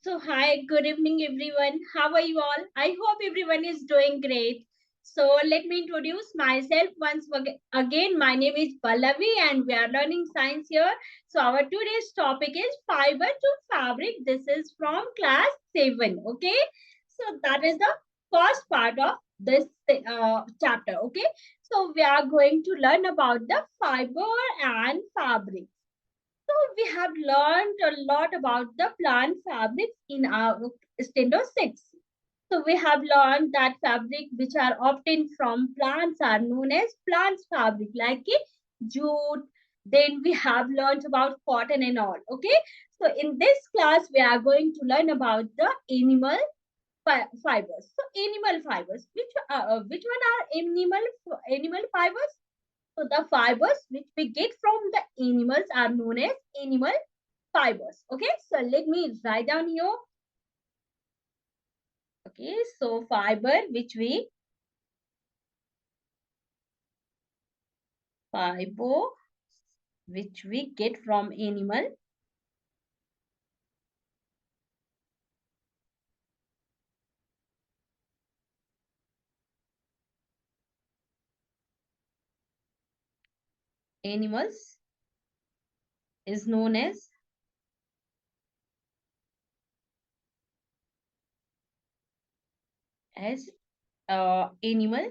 So, hi, good evening, everyone. How are you all? I hope everyone is doing great. So, let me introduce myself once again. My name is Pallavi, and we are learning science here. So, our today's topic is fiber to fabric. This is from class 7. Okay, so that is the first part of this chapter. Okay, so we are going to learn about the fiber and fabric. So we have learned a lot about the plant fabrics in our Stendo 6. So we have learned that fabric which are obtained from plants are known as plant fabric like jute. Then we have learned about cotton and all. Okay. So in this class we are going to learn about the animal fibers. So animal fibers. Which one are animal fibers? So the fibers which we get from the animals are known as animal fibers. Okay, so let me write down here. Okay, so fiber which we get from animals is known as animal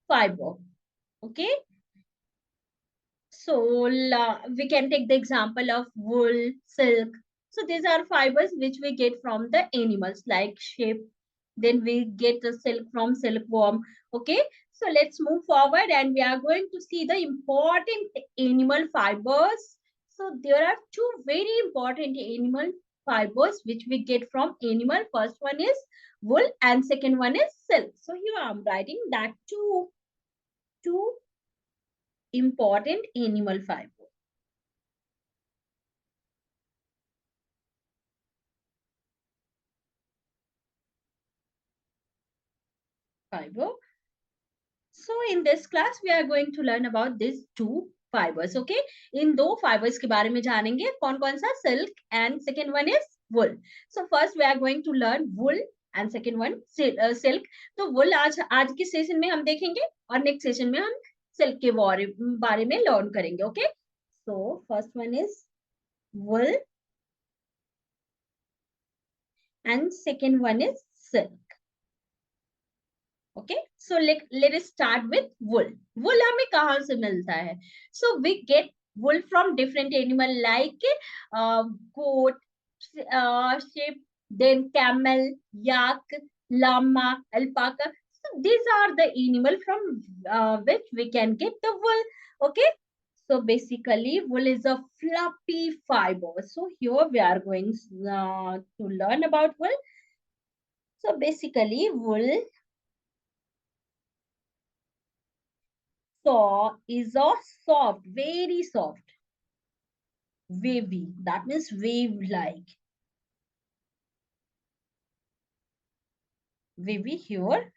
fiber. Okay, so we can take the example of wool, silk. So these are fibers which we get from the animals like sheep. Then we get the silk from silkworm. Okay, so let's move forward and we are going to see the important animal fibers. So there are two very important animal fibers which we get from animal. First one is wool and second one is silk. So here I'm writing that two important animal fiber. So in this class we are going to learn about these two fibers. Okay, इन दो fibers के बारे में जानेंगे कौन कौन सा silk and second one is wool. So first we are going to learn wool and second one silk. तो wool आज के सेशन में हम देखेंगे और नेक्स्ट सेशन में हम silk के बारे में लर्न करेंगे. Okay, so first one is wool and second one is silk. Okay, so let us start with wool. Wool हमें कहाँ से मिलता है? So we get wool from different animal like goat, sheep, then camel, yak, llama, alpaca. So these are the animal from which we can get the wool. Okay, so basically wool is a fluffy fiber. So here we are going to learn about wool. So basically wool saw is a soft, very soft, wavy. That means wave like. Wavy here,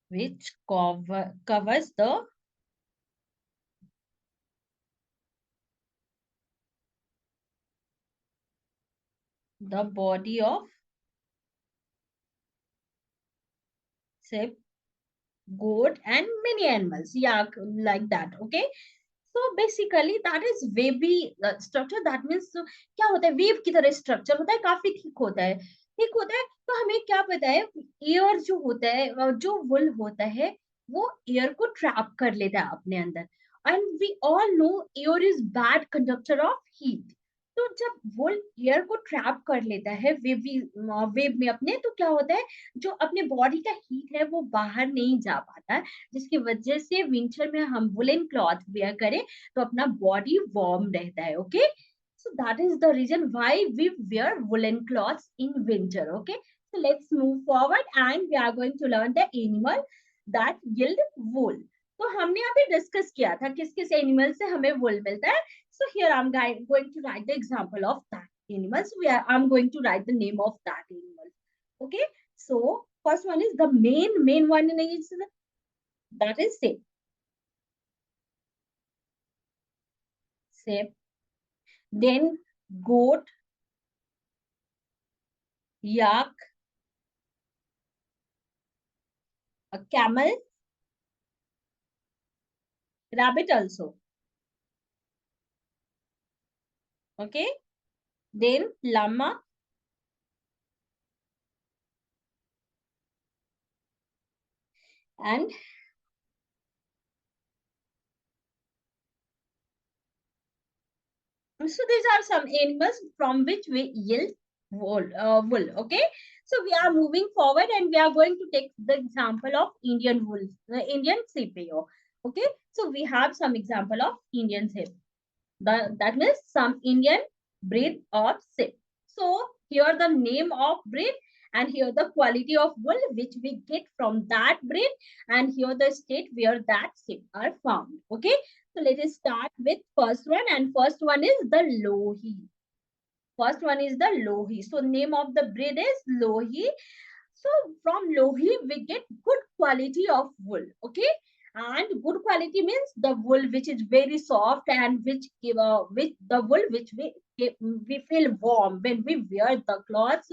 which covers the body of sheep, goat, and many animals. Yeah, like that. Okay. So basically that is wavy structure. That means क्या होता है wave की तरह structure होता है काफी ठीक होता है तो हमें क्या पता है एयर जो होता है जो वुल होता है वो एयर को ट्रैप कर लेता है अपने अंदर and we all know air is bad conductor of heat तो जब वुल एयर को ट्रैप कर लेता है वेव में अपने तो क्या होता है जो अपने बॉडी का हीट है वो बाहर नहीं जा पाता है जिसकी वजह से विंटर में हम वुलन क्लॉथ वेयर करें तो अपना बॉडी वार्म रहता है okay so that is the reason why we wear woolen cloths in winter okay so let's move forward and we are going to learn the animal that yield wool तो हमने अभी discuss किया था किस किस animal से हमें wool मिलता है so here I'm going to write the example of that animal so I'm going to write the name of that animal okay so first one is the main one is that is sheep sheep. Then goat, yak, a camel, rabbit also. Okay. Then llama, and so these are some animals from which we yield wool. Okay. So we are moving forward and we are going to take the example of Indian wool, Indian sheep here. Okay. So we have some example of Indian sheep. That means some Indian breed of sheep. So here the name of breed and here the quality of wool which we get from that breed and here the state where that sheep are found. Okay. So let us start with first one and first one is the Lohi. First one is the Lohi. So name of the breed is Lohi. So from Lohi, we get good quality of wool. Okay. And good quality means the wool which is very soft and which give which the wool which we feel warm when we wear the clothes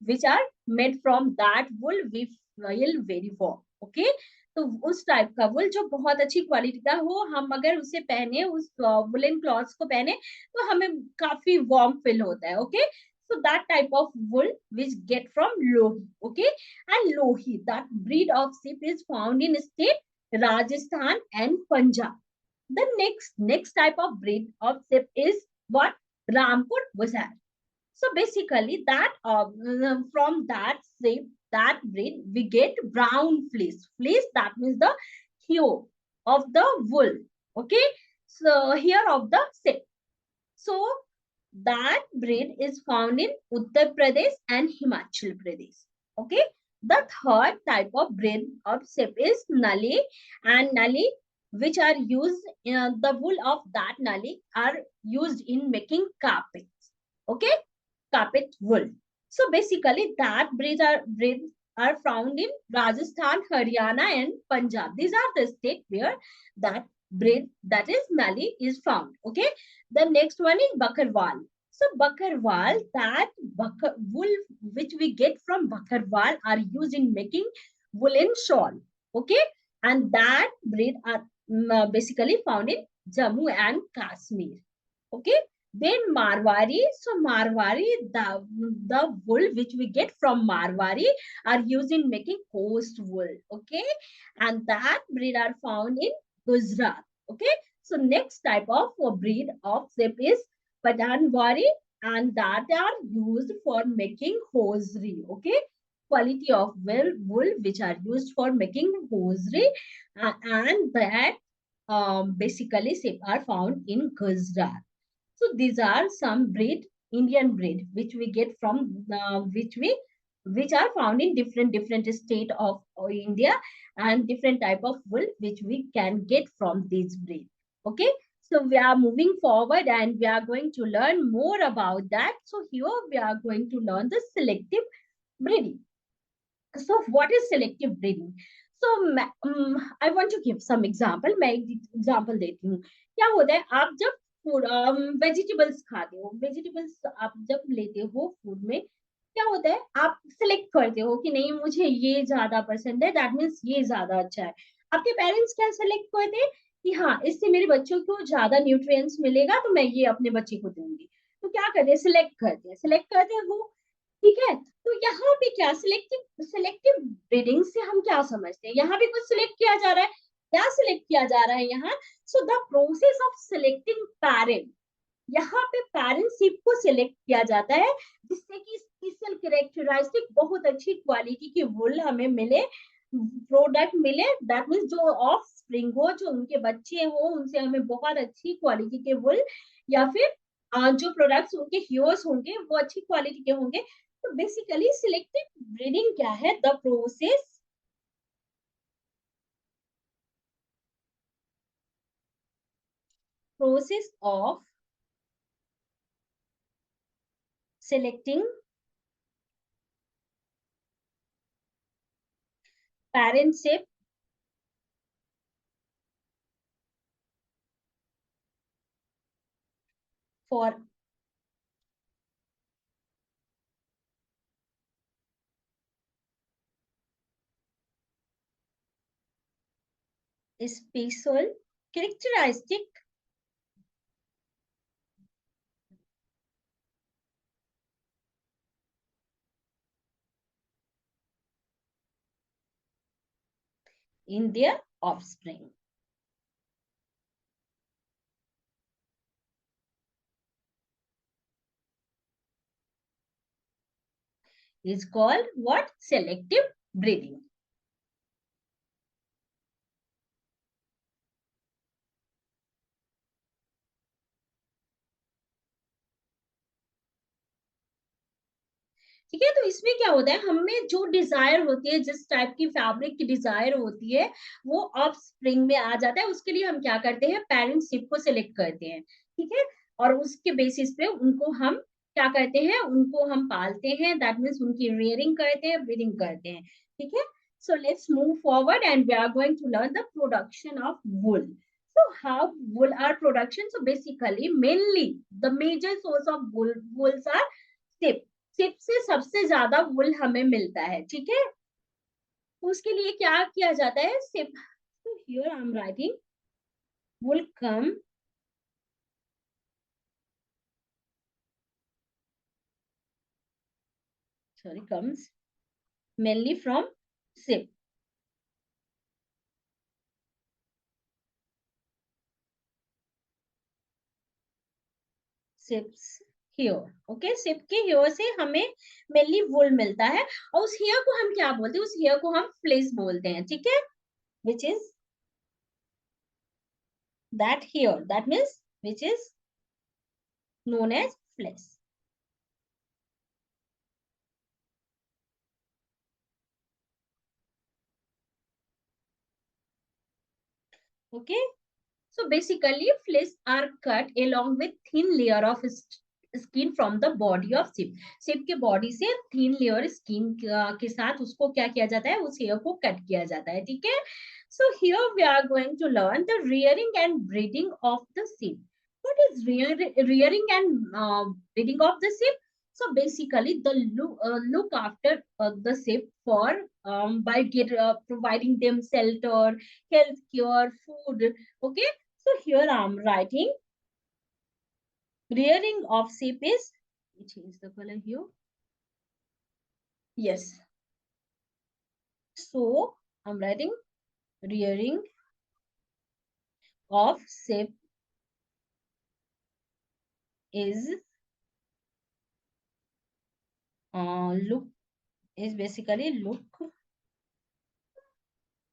which are made from that wool we feel very warm. Okay. तो उस type का वुल जो बहुत अच्छी quality का हो हम अगर उसे पहने उस वुलन क्लॉथ्स को पहने तो हमें काफी वार्म फील होता है. Okay. So that type of wool which get from Lohi, okay, and Lohi, that breed of sheep is found in state Rajasthan and Punjab. The next type of breed of sheep is what? Rampur Gusar. So basically that from that sheep, that breed we get brown fleece. Fleece that means the hue of the wool. Okay, so here of the sheep. So that breed is found in Uttar Pradesh and Himachal Pradesh. Okay. The third type of breed of sheep is Nali, and Nali, which are used, the wool of that Nali are used in making carpets. Okay. Carpet wool. So basically that breeds are found in Rajasthan, Haryana and Punjab. These are the states where that breed, that is Nali, is found. Okay. The next one is Bakarwal. So Bakarwal, that wool which we get from Bakarwal are used in making woolen shawl. Okay. And that breed are basically found in Jammu and Kashmir. Okay. Then Marwari. So Marwari, the wool which we get from Marwari are used in making coast wool. Okay. And that breed are found in Gujarat. Okay. So next type of breed of sheep is Pathanwari, and that are used for making hosiery. Okay. Quality of wool which are used for making hosiery, and that basically sheep are found in Gujarat. So these are some breed, Indian breed, which we get from which are found in different state of India, and different type of wool which we can get from this breed. Okay. So we are moving forward and we are going to learn more about that. So here we are going to learn the selective breeding. So what is selective breeding? So I want to give some example. मैं एक example देती हूँ. क्या होता है आप जब vegetables खाते हो, वेजिटेबल्स आप जब लेते हो फूड में, क्या होता है आप सिलेक्ट करते हो कि नहीं मुझे ये ज्यादा पसंद है, दैट मीन्स ये ज्यादा अच्छा है. आपके पेरेंट्स क्या सेलेक्ट करते हैं कि हाँ इससे मेरे बच्चों को ज्यादा न्यूट्रिएंट्स मिलेगा तो मैं ये अपने बच्चे को दूंगी. तो क्या करते हैं, सिलेक्ट करते हैं वो. ठीक है. तो यहाँ पे क्या सिलेक्टिव ब्रीडिंग से हम क्या समझते हैं, यहाँ भी कुछ सिलेक्ट किया जा रहा है. क्या सिलेक्ट किया जा रहा है यहाँ? So the process of selecting parent, यहाँ पे पेरेंटशिप को सिलेक्ट किया जाता है जिससे कि स्पेशल कैरेक्टरिस्टिक बहुत अच्छी क्वालिटी की वुल हमें मिले, प्रोडक्ट मिले. दैट मीन्स जो ऑफ स्प्रिंग हो, जो उनके बच्चे हो, उनसे हमें बहुत अच्छी क्वालिटी के वुल या फिर जो प्रोडक्ट्स उनके ह्यूर्स होंगे वो अच्छी क्वालिटी के होंगे. तो बेसिकली सिलेक्टिव ब्रीडिंग क्या है? The process of selecting parentship for special characteristic in their offspring is called what? Selective breeding. ठीक है, तो इसमें क्या होता है, हमें जो डिजायर होती है, जिस टाइप की फैब्रिक की डिजायर होती है, वो ऑफ स्प्रिंग में आ जाता है। उसके लिए हम क्या करते हैं, पेरेंट शिप को सिलेक्ट करते हैं, ठीक है, और उसके बेसिस पे उनको हम क्या करते हैं, उनको हम पालते हैं, दैट मीन्स उनकी रेयरिंग करते हैं, ब्रीडिंग करते हैं, ठीक है। So let's move forward and we are going to learn the production of wool. So how wool are production? So basically, mainly the major source of wools are sip. Sheep से सबसे ज्यादा वुल हमें मिलता है, ठीक है। उसके लिए क्या किया जाता है, SIP, so here I'm writing wool come sorry comes mainly from sip. Sheep's hair, okay, sheep के हेयर से हमें मेनली वुल मिलता है, और उस हेयर को हम क्या बोलते हैं, उस हेयर को हम फ्लेस बोलते हैं, ठीक है, which is that hair, that means which is known as fleece. Okay. So basically, flesh are cut along with thin layer of skin from the body of sheep. sheep के body से thin layer skin के साथ उसको क्या किया जाता है, उस hair को cut किया जाता है, ठीक है. So here we are going to learn the rearing and breeding of the sheep. What is rearing and breeding of the sheep? So basically, the look after the sheep for by providing them shelter, health care, food. Okay, so here I'm writing rearing of sheep is, change the color here. Yes. So I'm writing rearing of sheep is look is basically look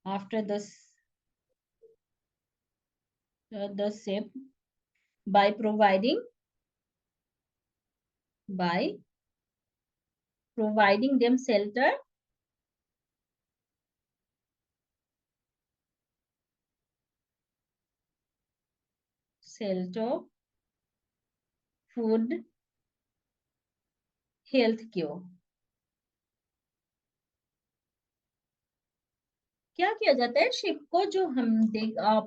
after the sheep by providing them shelter, food, health care. क्या किया जाता है, ship को जो हम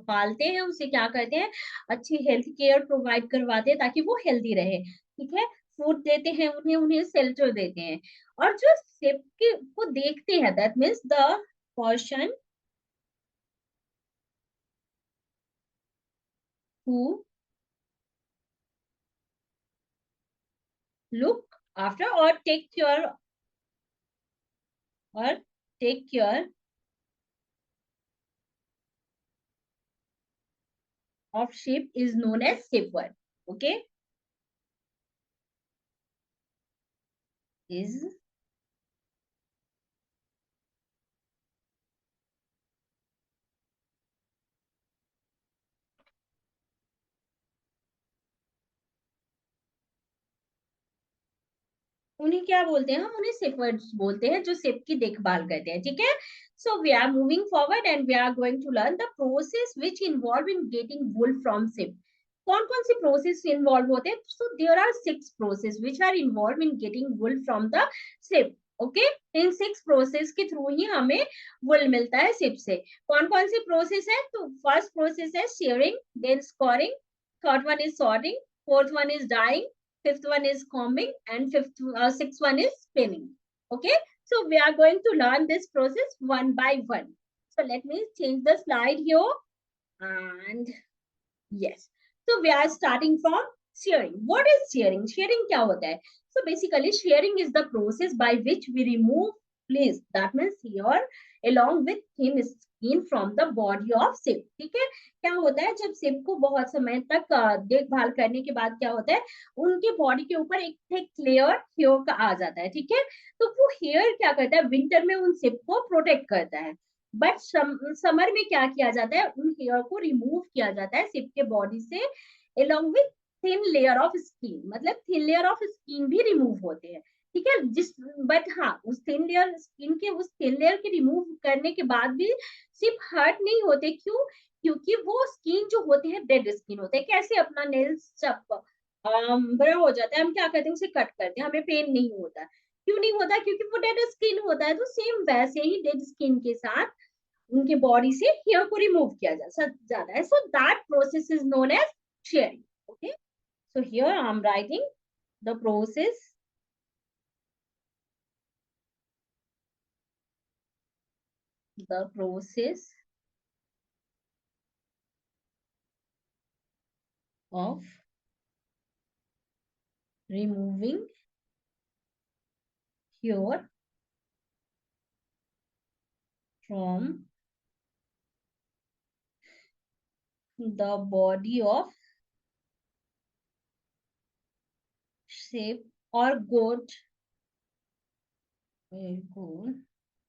पालते हैं, उसे क्या करते हैं, अच्छी हेल्थ केयर प्रोवाइड करवाते हैं ताकि वो हेल्दी रहे, ठीक है, फूड देते हैं उन्हें, उन्हें शेल्टर देते हैं, और जो शिप के को देखते हैं, that means the person who look after और take care of sheep is known as shepherd. Okay, is उन्हें क्या बोलते हैं, हम उन्हें शेपर्ड्स बोलते हैं, जो शेप की देखभाल करते हैं, ठीक है. So we are moving forward and we are going to learn the process which involve in getting wool from sheep. कौन कौन से प्रोसेस इन्वॉल्व होते हैं, so there are 6 process which are involve in getting wool from the sheep. Okay, in 6 process के through ही हमें wool मिलता है शेप से. कौन कौन सी प्रोसेस है, तो फर्स्ट प्रोसेस है shearing, then scouring, third one is sorting, fourth one is dyeing, fifth one is combing, and sixth one is spinning. Okay, so we are going to learn this process one by one. So let me change the slide here. And yes, so we are starting from shearing. What is shearing? Shearing क्या होता है? So basically shearing is the process by which we remove fleece, that means hair, along with thin skin from the body of sheep. ठीक है, क्या होता है जब sheep को बहुत समय तक देखभाल करने के बाद क्या होता है, उनके बॉडी के ऊपर एक थिक लेयर हेयर का आ जाता है. ठीक है, तो वो हेयर क्या करता है, विंटर में उन sheep को प्रोटेक्ट करता है. बट समर में क्या किया जाता है, उन हेयर को रिमूव किया जाता है शिप के बॉडी से, along with thin layer of skin. मतलब थिन लेयर ऑफ स्किन भी रिमूव होते हैं. ठीक है, जिस बट हाँ, उस थिन लेयर स्किन के उस थिन लेयर के रिमूव करने के बाद भी शिप हर्ट नहीं होते. क्यों? क्योंकि वो स्किन जो होते हैं डेड स्किन होते हैं. कैसे अपना नेल्स जब बड़ा हो जाता है, हम क्या करते हैं, उसे कट करते हैं, हमें पेन नहीं होता. क्यों नहीं होता? क्योंकि वो डेड स्किन होता है. तो सेम वैसे ही डेड स्किन के साथ उनके बॉडी से हेयर को रिमूव किया जाता है. So that process is known as shearing. Okay, so here I am writing the process of removing hair from the body of sheep or goat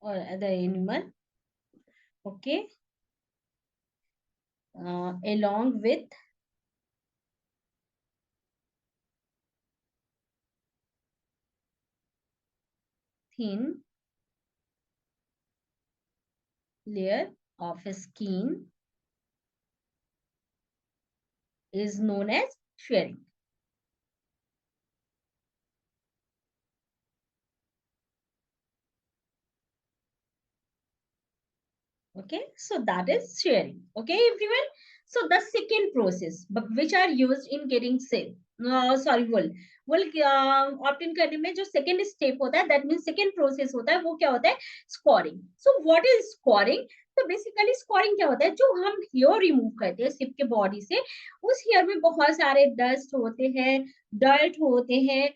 or other animal. Okay, along with thin layer of skin is known as shearing. Okay, so that is shearing. Okay, everyone. So the second process which are used in getting silk, wool obtain करने में जो second step होता है, that mean second process होता है, वो क्या होता है, scoring. So what is scoring? तो बेसिकली स्कोरिंग क्या होता है, जो हम हेयर रिमूव करते हैं सिप के बॉडी से, उस हेयर में बहुत सारे डस्ट होते हैं, डर्ट होते हैं,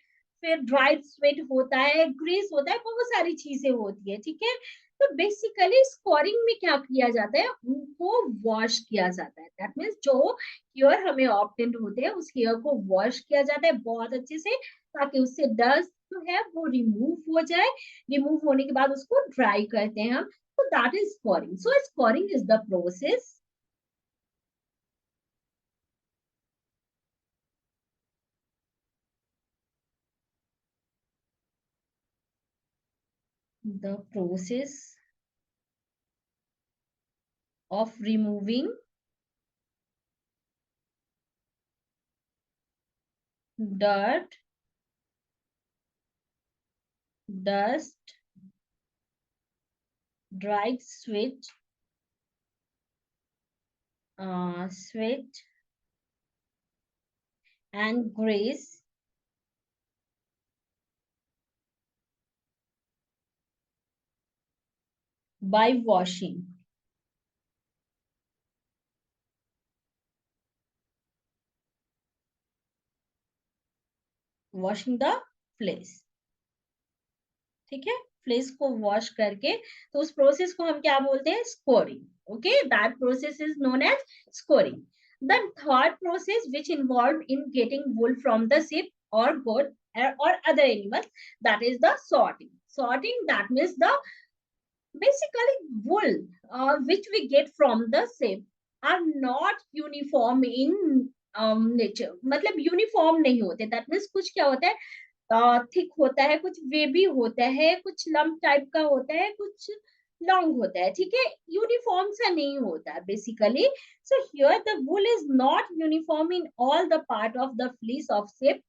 फिर ड्राइड स्वेट होता है, ग्रीस होता है, बहुत सारी चीजें होती है. ठीक है, तो बेसिकली स्कोरिंग में क्या किया जाता है, उनको वॉश किया जाता है. दैट मीन्स जो हेयर हमें ऑप्टेंड होते हैं, उस हेयर को वॉश किया जाता है बहुत अच्छे से, ताकि उससे डस्ट जो है वो रिमूव हो जाए. रिमूव होने के बाद उसको ड्राई करते हैं हम. तो that is scoring. So scoring is the process the process of removing dirt, dust, dried sweat and grease by washing. Washing the flesh. ठीक है, फ्लेस को वॉश करके, तो उस प्रोसेस को हम क्या बोलते हैं, scouring. Okay, that process is known as scouring. The third process which involve in getting wool from the sheep और goat or other animals, that is the sorting. Sorting, that means the basically wool which we get from the sheep are not uniform in nature. मतलब uniform नहीं होते. That means कुछ क्या होता है, thick होता है, कुछ वेबी होता है, कुछ लम्प टाइप का होता है, कुछ लॉन्ग होता है. ठीक है, यूनिफॉर्म सा नहीं होता basically. So here the wool is not uniform in all the part of the fleece of sheep.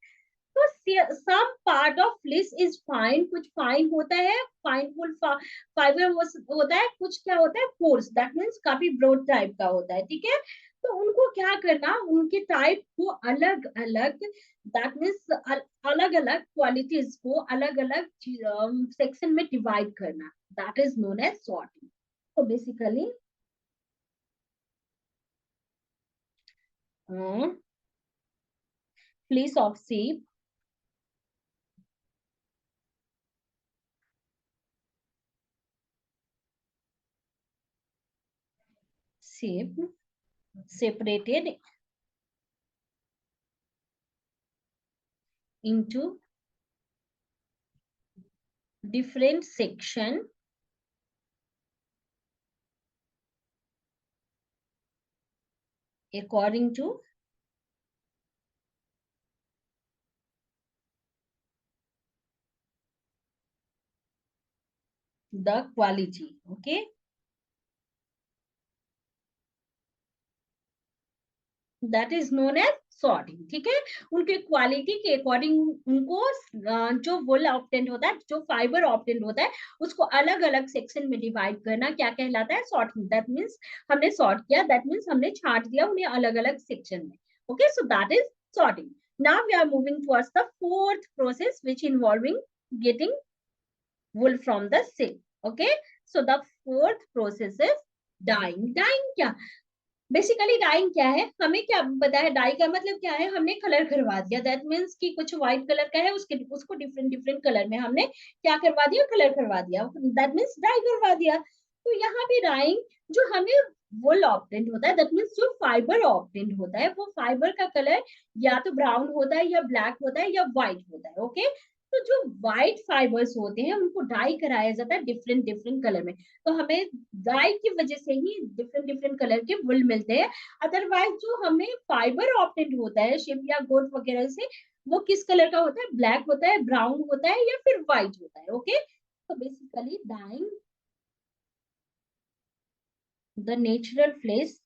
तो some part of fleece is fine, कुछ फाइन होता है, फाइन वूल फाइबर होता है, कुछ क्या होता है, कोर्स, दैट मीन्स काफी ब्रॉड टाइप का होता है. ठीक है, तो उनको क्या करना, उनके टाइप को अलग अलग, दैट मीन्स अलग अलग क्वालिटीज को अलग अलग सेक्शन में डिवाइड करना, that is known as sorting. तो basically fleece of sheep separated into different section according to the quality. Okay, that is known as sorting. ठीक है, उनके क्वालिटी के अकॉर्डिंग उनको जो वुल ऑप्टेंट होता है, जो फाइबर ऑप्टेंट होता है, उसको अलग अलग सेक्शन में डिवाइड करना क्या कहलाता है, सॉर्टिंग. दैट मीन्स हमने सॉर्ट किया, दैट मीन्स हमने छांट दिया उन्हें अलग अलग सेक्शन में. Okay, so that is sorting. Now we are moving towards the fourth process, which involving getting wool from the silk. Okay, so the fourth process is dyeing. Dyeing क्या, basically dying क्या है, हमें क्या पता है, die का मतलब क्या है, हमने कलर करवा दिया. दैट मीन्स कि कुछ व्हाइट कलर का है, उसके उसको डिफरेंट डिफरेंट कलर में हमने क्या करवा दिया, कलर करवा दिया, दैट मीन्स डाई करवा दिया. तो यहाँ पे डाइंग, जो हमें वुल ऑप्टेंट होता है, दैट मीन्स जो फाइबर ऑप्टेंट होता है, वो फाइबर का कलर या तो ब्राउन होता है या ब्लैक होता है या व्हाइट होता है. ओके, तो जो व्हाइट फाइबर्स होते हैं उनको डाई कराया जाता है डिफरेंट डिफरेंट कलर में. तो हमें डाई की वजह से ही डिफरेंट डिफरेंट कलर के वुल मिलते हैं. अदरवाइज जो हमें फाइबर ऑप्टेंट होता है शिप या गोट वगैरह से, वो किस कलर का होता है, ब्लैक होता है, ब्राउन होता है या फिर व्हाइट होता है. ओके, तो basically dyeing the natural fleece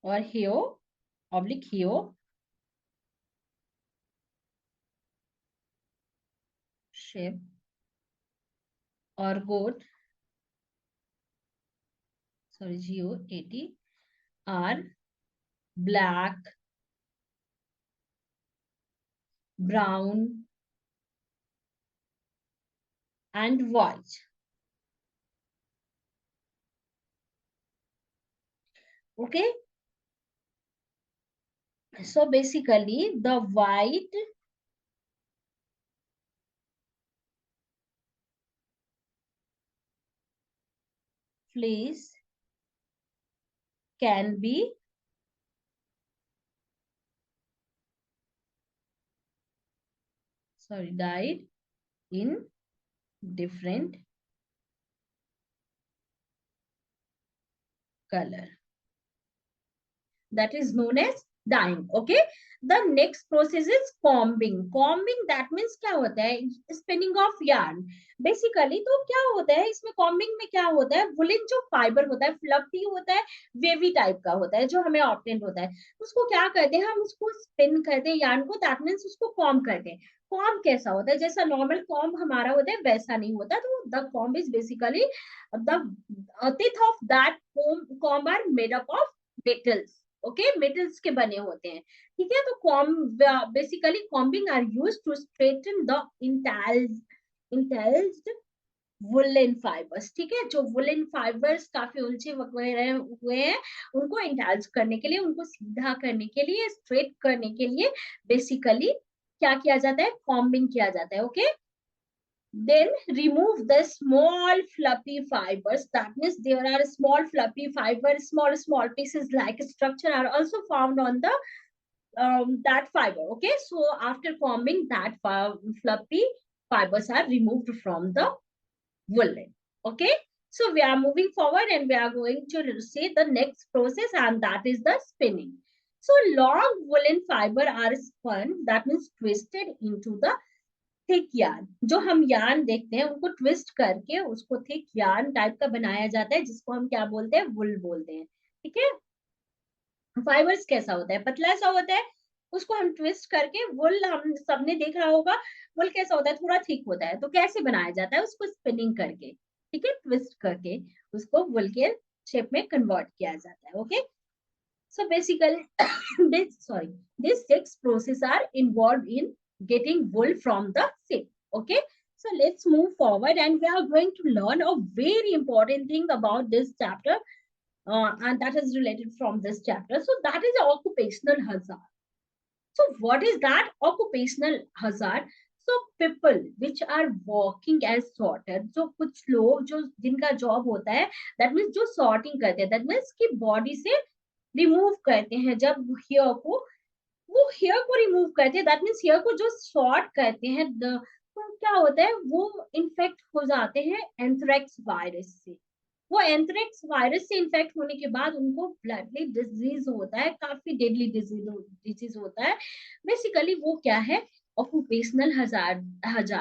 और हियो ऑब्लिक हियो शिप और goat, sorry GOAT, are black, brown and white. Okay, so basically the white fleece can be dyed in different color, that is known as dyeing. Okay, the next process is combing. Combing, that means क्या होता है, spinning of yarn. Basically तो क्या होता है इसमें, combing में क्या होता है, वुलन जो फाइबर होता है, फ्लफी होता है, वेवी टाइप का होता है, जो हमें ऑप्टेंट होता है, उसको क्या करते हैं, हम उसको स्पिन करते हैं यार्न को, दैट मीन्स उसको कॉम्ब करते हैं. कॉम्ब कैसा होता है, जैसा नॉर्मल कॉम्ब हमारा होता है वैसा नहीं होता. तो the comb is basically the teeth of that comb are made up of metals. Okay, metals के बने होते हैं. ठीक है, तो comb, basically combing are use to straighten the इंटेल्स्ड वुलन फाइबर्स. ठीक है, जो वुलन फाइबर्स काफी उलझे वगैरह हुए हैं, उनको इंटेल्स करने के लिए, उनको सीधा करने के लिए, स्ट्रेट करने के लिए बेसिकली क्या किया जाता है, कॉम्बिंग किया जाता है. Okay, then remove the small fluffy fibers. That means there are small fluffy fibers, small pieces like structure are also found on the that fiber. Okay, so after combing, that fluffy fibers are removed from the woolen. Okay, so we are moving forward and we are going to see the next process, and that is the spinning. So long woolen fiber are spun, that means twisted into the thick yarn. जो हम yarn देखते हैं उनको twist करके उसको thick yarn type का बनाया जाता है, जिसको हम क्या बोलते हैं, वुल बोलते हैं. ठीक है, फाइबर्स कैसा होता है, पतला सा होता है, उसको हम ट्विस्ट करके वुल, हम सबने देखा होगा वुल कैसा होता है, थोड़ा थिक होता है, तो कैसे बनाया जाता है उसको स्पिनिंग करके, ठीक है, ट्विस्ट करके उसको वुल के शेप में कन्वर्ट किया जाता है। Okay, so basically this sorry these six processes are involved in getting wool from the silk. Okay, so let's move forward and we are going to learn a very important thing about this chapter, and that is related from this chapter. So that is occupational hazard. So what is that occupational hazard? So people which are working as sorter, जो कुछ लोग जो जिनका job होता है, that means जो sorting करते हैं, that means कि बॉडी से रिमूव करते हैं जब हेयर को, वो हेयर को रिमूव करते हैं, दैट मीन्स हेयर को जो शॉर्ट करते हैं, तो क्या होता है, वो इन्फेक्ट हो जाते हैं एंथ्रेक्स वायरस से। वो एंथ्रेक्स वायरस से इन्फेक्ट होने के बाद उनको ब्लडली डिजीज होता है, काफी डेडली डिजीज होता है। बेसिकली वो क्या है, ऑक्यूपेशनल हजार हजार